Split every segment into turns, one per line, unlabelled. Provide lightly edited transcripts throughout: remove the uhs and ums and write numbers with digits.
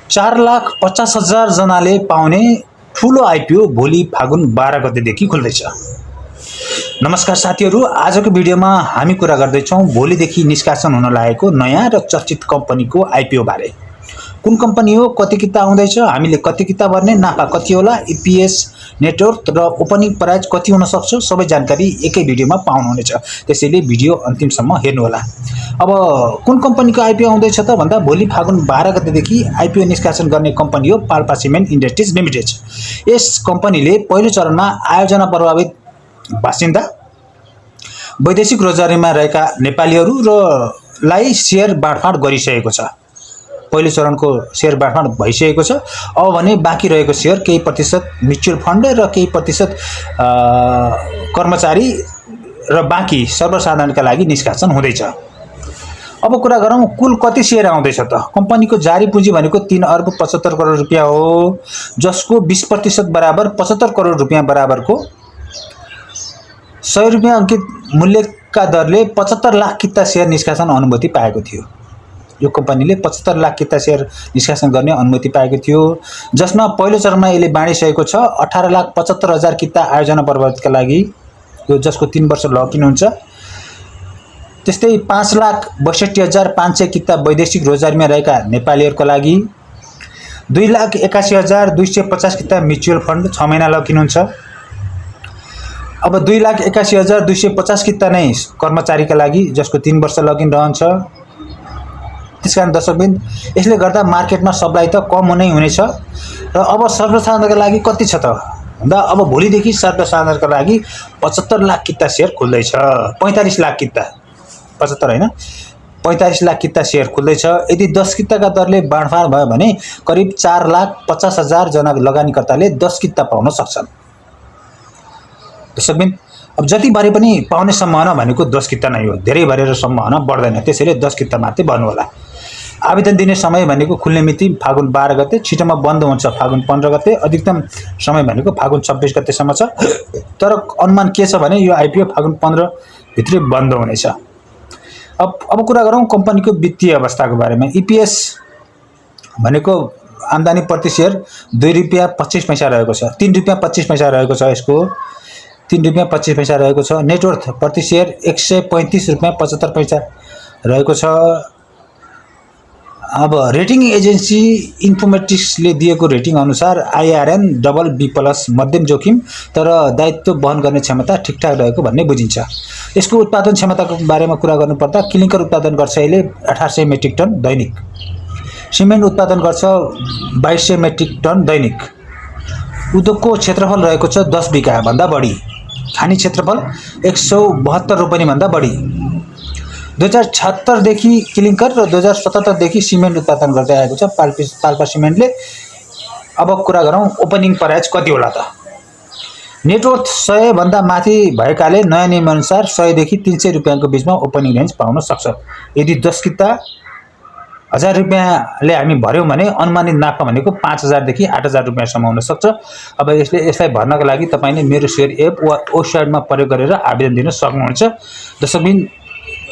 4,50,000 जनाले पाउने ठूलो आइपिओ भोलि फागुन 12 गतेदेखि खुल्दैछ। नमस्कार साथीहरू, आजको भिडियोमा हामी कुरा गर्दैछौँ भोलिदेखि निष्कासन हुन लागेको नयाँ र चर्चित कम्पनीको आइपिओ बारे। कुन कम्पनी हो, कति किता आउँदैछ, हामीले कति किता भर्ने, नाफा कति होला, इपिएस, नेटवर्थ र ओपनिङ प्राइस कति हुन सक्छ, सबै जानकारी एकै भिडियोमा पाउनुहुनेछ। त्यसैले भिडियो अन्तिमसम्म हेर्नुहोला। अब कुन कम्पनीको आइपिओ आउँदैछ त भन्दा भोलि फागुन 12 गतेदेखि आइपिओ निष्कासन गर्ने कम्पनी हो पाल्पा सिमेन्ट इन्डस्ट्रिज लिमिटेड। यस कम्पनीले पहिलो चरणमा आयोजना प्रभावित बासिन्दा, वैदेशिक रोजगारीमा रहेका नेपालीहरू र लाई सेयर बाँडफाँड गरिसकेको छ। पहिलो चरणको सेयर बाँडफाँड भइसकेको छ। अब भने बाँकी रहेको सेयर केही प्रतिशत म्युचुअल फन्ड र केही प्रतिशत कर्मचारी र बाँकी सर्वसाधारणका लागि निष्कासन हुँदैछ। अब कुरा गरौँ कुल कति सेयर आउँदैछ त। कम्पनीको जारी पुँजी भनेको 3 अर्ब 75 करोड रुपियाँ हो, जसको 20% बराबर 75 करोड रुपियाँ बराबरको 100 रुपियाँ अङ्कित मूल्यका दरले 75 लाख किता सेयर निष्कासन अनुमति पाएको थियो। यो कम्पनीले 75 लाख किता सेयर निष्कासन गर्ने अनुमति पाएको थियो, जसमा पहिलो चरणमा यसले बाँडिसकेको छ 18,75,000 किता आयोजना प्रभावितका लागि, यो जसको 3 वर्ष लक इन हुन्छ। त्यस्तै 5,62,500 किता वैदेशिक रोजगारीमा रहेका नेपालीहरूका लागि, 2,81,250 किता म्युचुअल फन्ड 6 महिना लक इन हुन्छ। अब 2,81,250 किता नै कर्मचारीका लागि, जसको 3 वर्ष लक इन रहन्छ। त्यसकारण दर्शकबिन, यसले गर्दा मार्केटमा सप्लाई त कम हुनै हुनेछ। र अब सर्वसाधारणका लागि कति छ त भन्दा अब भोलिदेखि सर्वसाधारणका लागि 75 लाख किता सेयर खुल्दैछ। 45 लाख किता, 75 होइन, 45 लाख किता सेयर खुल्दैछ। यदि 10 किताका दरले बाँडफाँड भयो भने करिब 4,50,000 जना लगानीकर्ताले 10 किता पाउन सक्छन्। दर्शकबिन, अब जति भरे पनि पाउने सम्भावना भनेको 10 किता नै हो, धेरै भरेर सम्भावना बढ्दैन। त्यसैले 10 किता मात्रै भर्नु होला। आवेदन दिने समय भनेको खुल्ने मिति फागुन 12 गते, छिटोमा बन्द हुन्छ फागुन 15 गते, अधिकतम समय भनेको फागुन 26 गतेसम्म छ। तर अनुमान के छ भने यो आइपिओ फागुन 15 भित्रै बन्द हुनेछ। अब कुरा गरौँ कम्पनीको वित्तीय अवस्थाको बारेमा। इपिएस भनेको आम्दानी प्रति सेयर 2 रुपियाँ 25 पैसा रहेको छ, 3 रुपियाँ 25 पैसा रहेको छ, यसको 3 रुपियाँ 25 पैसा रहेको छ। नेटवर्थ प्रति सेयर 135 रुपियाँ 75 पैसा रहेको छ। अब रेटिङ एजेन्सी इन्फोमेट्रिक्सले दिएको रेटिङ अनुसार आइआरएन BB+ मध्यम जोखिम तर दायित्व वहन गर्ने क्षमता ठिकठाक रहेको भन्ने बुझिन्छ। यसको उत्पादन क्षमताको बारेमा कुरा गर्नुपर्दा क्लिङ्कर उत्पादन गर्छ अहिले 1800 मेट्रिक टन दैनिक, सिमेन्ट उत्पादन गर्छ 2200 मेट्रिक टन दैनिक। उद्योगको क्षेत्रफल रहेको छ 10 बिघा भन्दा बढी, खानी क्षेत्रफल 172 रोपनी भन्दा बढी। 2076 देखि क्लिङ्कर र 2077 देखि सिमेन्ट उत्पादन गर्दै आएको छ पाल्पा सिमेन्टले। अब कुरा गरौँ ओपनिङ प्राइस कति होला त। नेटवर्थ 100 भन्दा माथि भएकाले नयाँ नियमअनुसार 100 देखि 300 रुपियाँको बिचमा ओपनिङ रेन्ज पाउन सक्छ। यदि 10 किता 1000 रुपियाँले हामी भर्यौँ भने अनुमानित नाफा भनेको 5,000 देखि 8,000 रुपियाँसम्म हुन सक्छ। अब यसलाई भर्नका लागि तपाईँले मेरो सेयर एप वा वेबसाइटमा प्रयोग गरेर आवेदन दिन सक्नुहुन्छ। दर्शकबिन,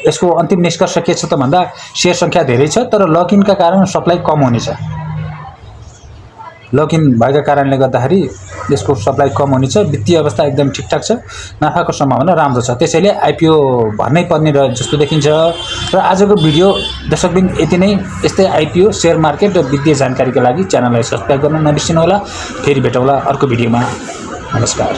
यसको अन्तिम निष्कर्ष के छ त भन्दा सेयर सङ्ख्या धेरै छ तर लकइनका कारण सप्लाई कम हुनेछ। लकइन भएका कारणले गर्दाखेरि यसको सप्लाई कम हुनेछ। वित्तीय अवस्था एकदम ठिकठाक छ, नाफाको सम्भावना राम्रो छ। त्यसैले आइपिओ भर्नै पर्ने जस्तो देखिन्छ। र आजको भिडियो दर्शकबिन यति नै। यस्तै आइपिओ, सेयर मार्केट र वित्तीय जानकारीका लागि च्यानललाई सब्सक्राइब गर्न नबिर्सिनुहोला। फेरि भेटौँला अर्को भिडियोमा। नमस्कार।